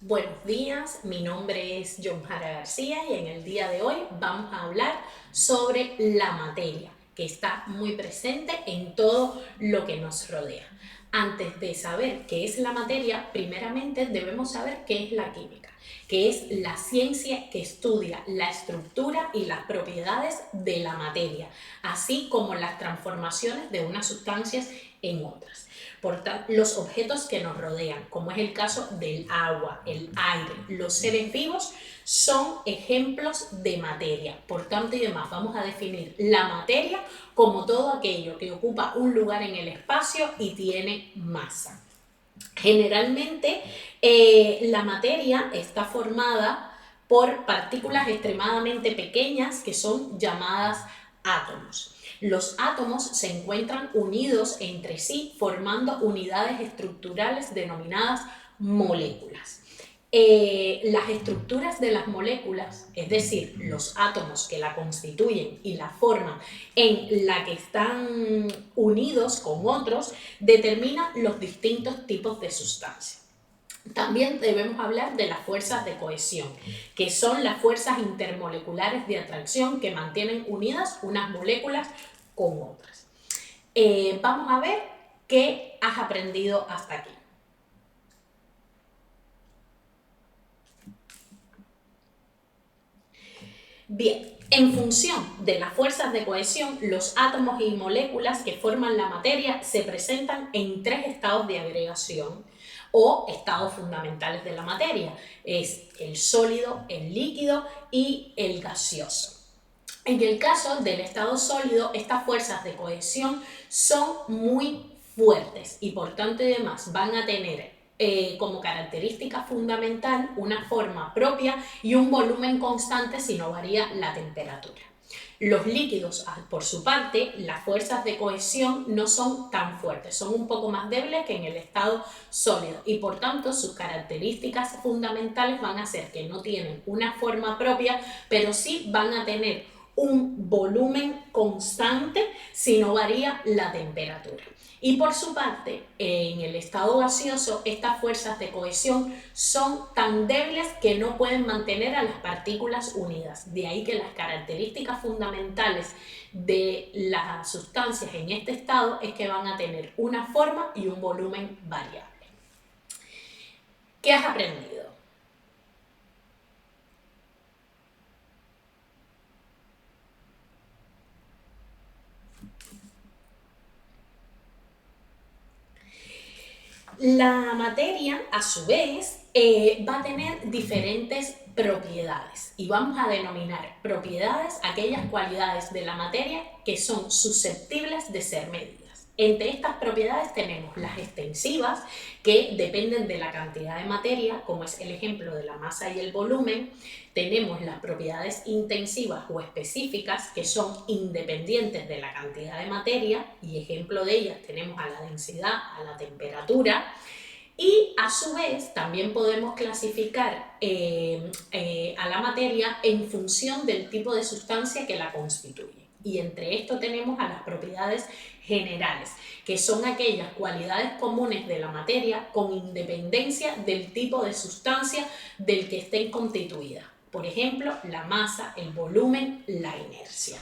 Buenos días, mi nombre es Yomara García y en el día de hoy vamos a hablar sobre la materia, que está muy presente en todo lo que nos rodea. Antes de saber qué es la materia, primeramente debemos saber qué es la química, que es la ciencia que estudia la estructura y las propiedades de la materia, así como las transformaciones de unas sustancias en otras. Por tanto, los objetos que nos rodean, como es el caso del agua, el aire, los seres vivos, son ejemplos de materia. Por tanto y demás, vamos a definir la materia como todo aquello que ocupa un lugar en el espacio y tiene masa. Generalmente, la materia está formada por partículas extremadamente pequeñas que son llamadas átomos. Los átomos se encuentran unidos entre sí formando unidades estructurales denominadas moléculas. Las estructuras de las moléculas, es decir, los átomos que la constituyen y la forma en la que están unidos con otros, determinan los distintos tipos de sustancias. También debemos hablar de las fuerzas de cohesión, que son las fuerzas intermoleculares de atracción que mantienen unidas unas moléculas con otras. Vamos a ver qué has aprendido hasta aquí. Bien, en función de las fuerzas de cohesión, los átomos y moléculas que forman la materia se presentan en tres estados de agregación o estados fundamentales de la materia. Es el sólido, el líquido y el gaseoso. En el caso del estado sólido, estas fuerzas de cohesión son muy fuertes y por tanto y demás van a tener como característica fundamental una forma propia y un volumen constante si no varía la temperatura. Los líquidos, por su parte, las fuerzas de cohesión no son tan fuertes, son un poco más débiles que en el estado sólido y por tanto sus características fundamentales van a ser que no tienen una forma propia, pero sí van a tener un volumen constante si no varía la temperatura. Y por su parte, en el estado gaseoso, estas fuerzas de cohesión son tan débiles que no pueden mantener a las partículas unidas. De ahí que las características fundamentales de las sustancias en este estado es que van a tener una forma y un volumen variable. ¿Qué has aprendido? La materia, a su vez, va a tener diferentes propiedades y vamos a denominar propiedades aquellas cualidades de la materia que son susceptibles de ser medidas. Entre estas propiedades tenemos las extensivas, que dependen de la cantidad de materia, como es el ejemplo de la masa y el volumen. Tenemos las propiedades intensivas o específicas, que son independientes de la cantidad de materia, y ejemplo de ellas tenemos a la densidad, a la temperatura. Y a su vez también podemos clasificar a la materia en función del tipo de sustancia que la constituye. Y entre esto tenemos a las propiedades generales, que son aquellas cualidades comunes de la materia con independencia del tipo de sustancia del que estén constituidas. Por ejemplo, la masa, el volumen, la inercia.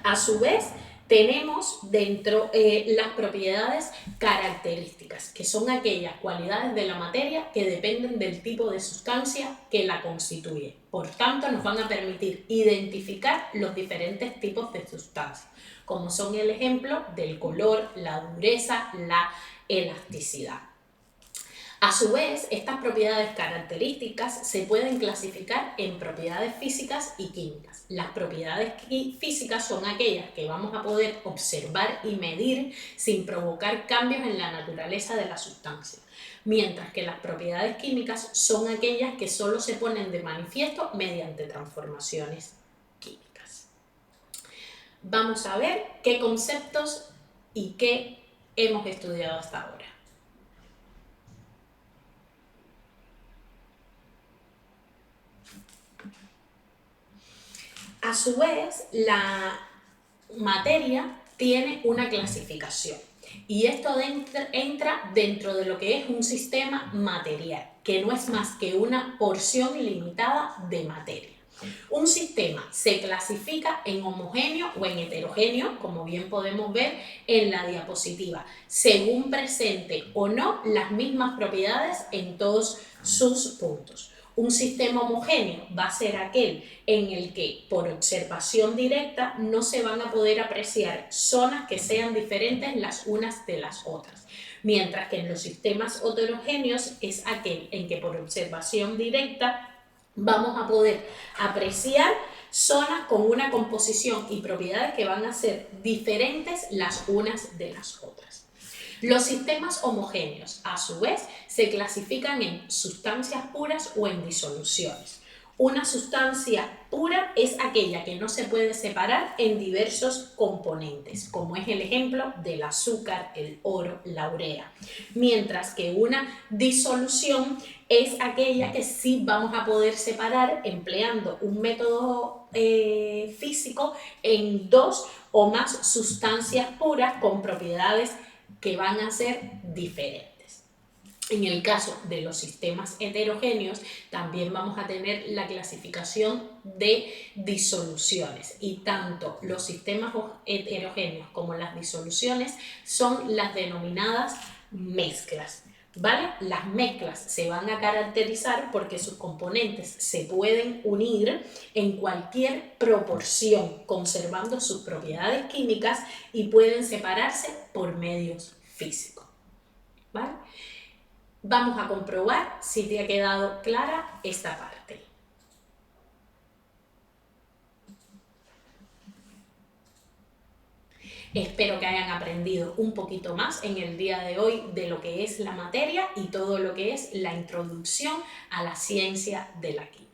A su vez, tenemos dentro las propiedades características, que son aquellas cualidades de la materia que dependen del tipo de sustancia que la constituye. Por tanto, nos van a permitir identificar los diferentes tipos de sustancias, como son el ejemplo del color, la dureza, la elasticidad. A su vez, estas propiedades características se pueden clasificar en propiedades físicas y químicas. Las propiedades físicas son aquellas que vamos a poder observar y medir sin provocar cambios en la naturaleza de la sustancia, mientras que las propiedades químicas son aquellas que solo se ponen de manifiesto mediante transformaciones químicas. Vamos a ver qué conceptos y qué hemos estudiado hasta ahora. A su vez, la materia tiene una clasificación. Y esto entra dentro de lo que es un sistema material, que no es más que una porción limitada de materia. Un sistema se clasifica en homogéneo o en heterogéneo, como bien podemos ver en la diapositiva, según presente o no las mismas propiedades en todos sus puntos. Un sistema homogéneo va a ser aquel en el que por observación directa no se van a poder apreciar zonas que sean diferentes las unas de las otras. Mientras que en los sistemas heterogéneos es aquel en que por observación directa vamos a poder apreciar zonas con una composición y propiedades que van a ser diferentes las unas de las otras. Los sistemas homogéneos, a su vez, se clasifican en sustancias puras o en disoluciones. Una sustancia pura es aquella que no se puede separar en diversos componentes, como es el ejemplo del azúcar, el oro, la urea. Mientras que una disolución es aquella que sí vamos a poder separar empleando un método físico en dos o más sustancias puras con propiedades que van a ser diferentes. En el caso de los sistemas heterogéneos, también vamos a tener la clasificación de disoluciones y tanto los sistemas heterogéneos como las disoluciones son las denominadas mezclas. ¿Vale? Las mezclas se van a caracterizar porque sus componentes se pueden unir en cualquier proporción, conservando sus propiedades químicas y pueden separarse por medios físicos. ¿Vale? Vamos a comprobar si te ha quedado clara esta parte. Espero que hayan aprendido un poquito más en el día de hoy de lo que es la materia y todo lo que es la introducción a la ciencia de la química.